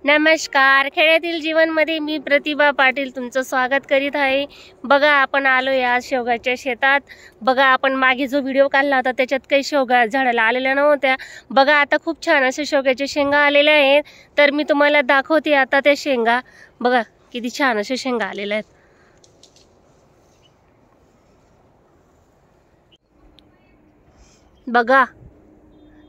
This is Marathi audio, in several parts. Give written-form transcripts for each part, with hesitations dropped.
नमस्कार, खेड्यातील जीवनमध्ये मी प्रतिभा पाटील तुमचं स्वागत करीत आहे। बघा आपण आलो या शेवगाच्या शेतात। बघा आपण मागे जो व्हिडिओ काढला होता त्याच्यात काही शेवगा झाडाला आलेल्या नव्हत्या। बघा आता खूप छान असे शेवग्याचे शेंगा आलेले आहेत, तर मी तुम्हाला दाखवते आता त्या शेंगा। बघा किती छान असे शेंगा आलेले आहेत। बघा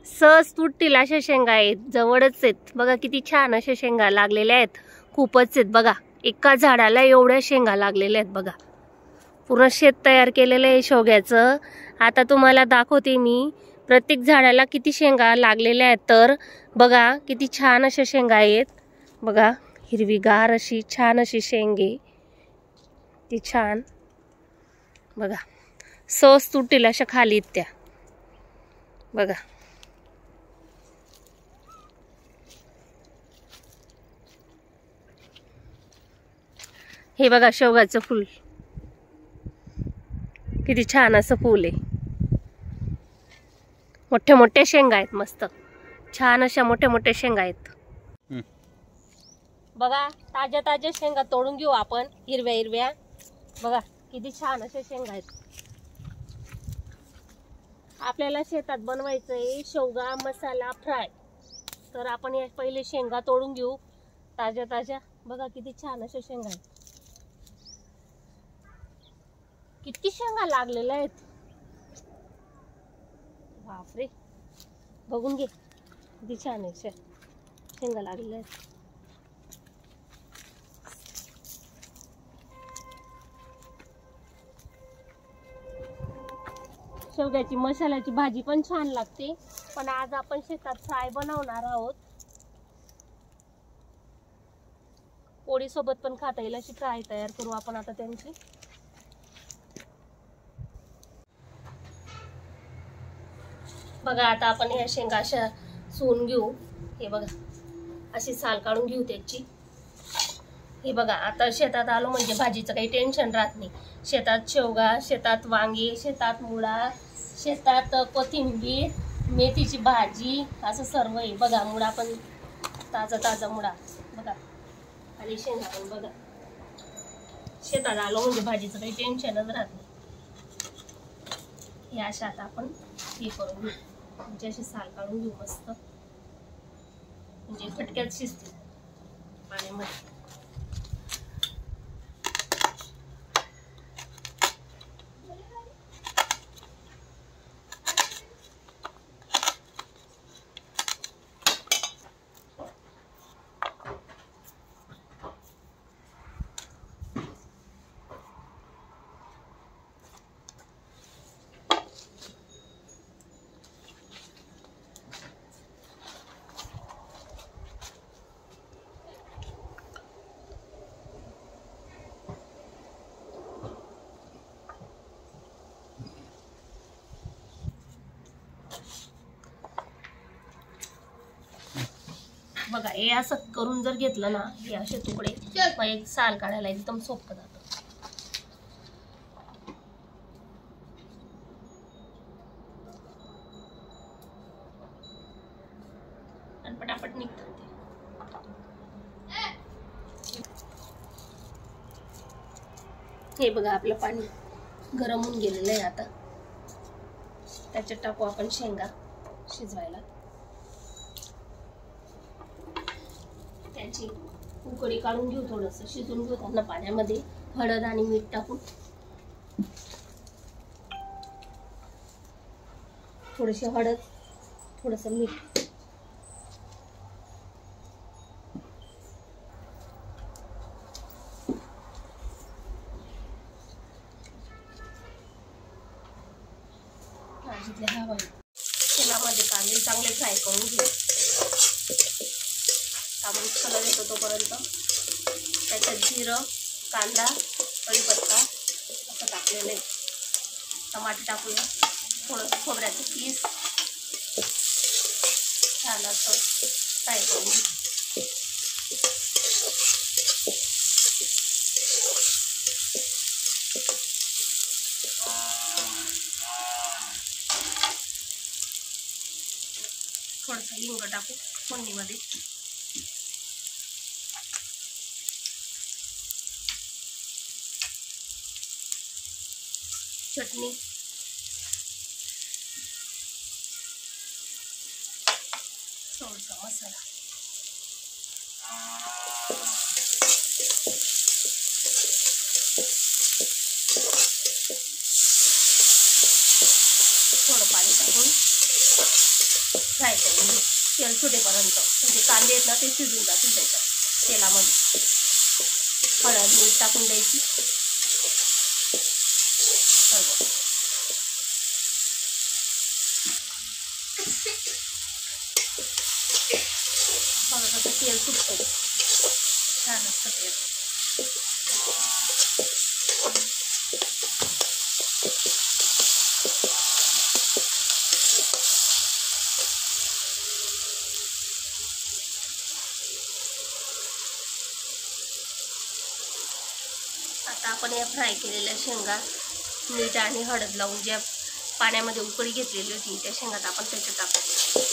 सहज तुटतील अशा शेंगा आहेत, जवळच आहेत। बघा किती छान अशा शेंगा लागलेल्या आहेत, खूपच आहेत। बघा एका झाडाला एवढ्या शेंगा लागलेल्या आहेत। बघा पूर्ण शेत तयार केलेलं आहे शेवग्याचं। आता तुम्हाला दाखवते मी प्रत्येक झाडाला किती शेंगा लागलेल्या आहेत। तर बघा किती छान अशा शेंगा आहेत। बघा हिरवीगार अशी छान अशी शेंगे, ती छान। बघा सहज तुटतील अशा खाली त्या। बघा हे बघा शेवगाचं फूल, किती छान असं फूल आहे। मोठे मोठे शेंगा आहेत, मस्त छान अशा मोठे मोठे शेंगा आहेत। बघा ताज्या ताज्या शेंगा तोडून घेऊ आपण, हिरव्या हिरव्या। बघा किती छान अशा शेंगा आहेत। आपल्याला शेतात बनवायचंय शेवगा मसाला फ्राय, तर आपण या पहिले शेंगा तोडून घेऊ ताज्या ताज्या। बघा किती छान अशा शेंगा आहेत, किती शेंगा लागलेल्या आहेत। बापरे, बघून घे किती छान आहे शेंगा लागलेल्या आहेत। शेवग्याची मसाल्याची भाजी पण छान लागते, पण आज आपण शेतात फ्राय बनवणार आहोत। पोळी सोबत पण खाता येईल अशी फ्राय तयार करू आपण आता त्यांची। बघा आता आपण ह्या शेंगा अशा सोलून घेऊ। हे बघा अशी साल काढून घेऊ त्याची। हे बघा आता शेतात आलो म्हणजे भाजीचं काही टेन्शन राहत नाही। शेतात शेवगा, शेतात वांगी, शेतात मुळा, शेतात कोथिंबीर, मेथीची भाजी, असं सर्व आहे। बघा मुळा पण ताजा ताजा मुळा, बघा आणि शेंगा पण। बघा शेतात आलो म्हणजे भाजीचं काही टेन्शनच राहत नाही। हे अशा आता आपण हे करून घेऊ, म्हणजे अशी साल काढून घेऊ मस्त, म्हणजे फटक्यात शिजते पाण्यामध्ये। बघा हे असं करून जर घेतलं ना, हे असे तुकडे, मग एक साल काढायला एकदम सोपं जातं। आणि पटापट निघतात ते। हे बघा आपलं पाणी गरम होऊन गेलेलं आहे, आता त्याच्यात टाकू आपण शेंगा शिजवायला। त्याची उकळी काढून घेऊ, थोडंसं शिजून घेऊ त्यांना पाण्यामध्ये, हळद आणि मीठ टाकून। थोडीशी हळद, थोडंसं मीठ, हवा तेलामध्ये कांदे चांगले फ्राय करून घेऊ। तांबूस कलर येतो तोपर्यंत त्याच्यात जिरं, कांदा, कढीपत्ता असं टाकलेलं आहे। टमाटे टाकूया, थोडं खोबऱ्याचं पीस, छान असं फ्राय करून घेऊ। थोडंसं हिंग टाकू फोडणीमध्ये। चटणी, थोडासा मसाला, थोडं पाणी टाकून फ्राय करून घेऊ तेल सुटेपर्यंत. म्हणजे कांदे आहेत ना ते शिजून जातील त्याच्यात तेलामध्ये. हळद मीठ टाकून द्यायची सर्व. बघा कसं तेल सुटतं, छान असतं तेल. आता आपण या फ्राय केलेल्या शेंगा मीठ आणि हळद लावून ज्या पाण्यामध्ये उकळी घेतलेली होती त्या शेंगात आपण त्याच्यात टाकायचं.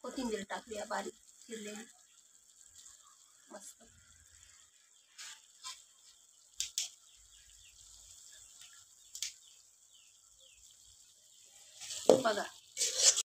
कोथिंबीर टाकूया बारीक चिरलेली, मस्त. बघा